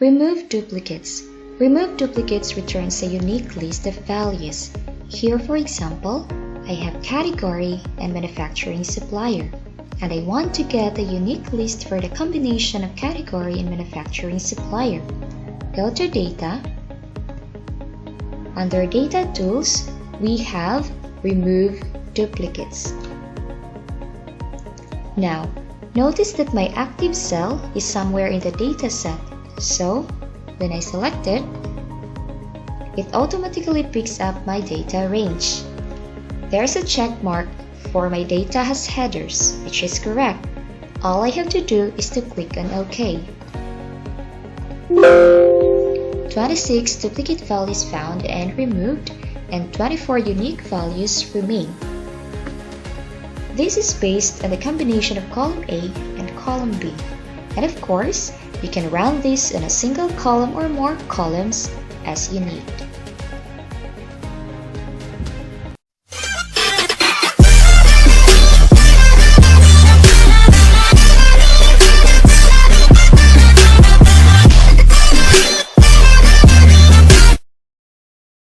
Remove duplicates. Remove duplicates returns a unique list of values. Here, for example, I have category and manufacturing supplier, and I want to get a unique list for the combination of category and manufacturing supplier. Go to Data. Under Data Tools, we have Remove Duplicates. Now, notice that my active cell is somewhere in the data set. So, when I select it, it automatically picks up my data range. There's a check mark for my data has headers, which is correct. All I have to do is to click on OK. 26 duplicate values found and removed, and 24 unique values remain. This is based on the combination of column A and column B. And of course, you can run this in a single column or more columns as you need.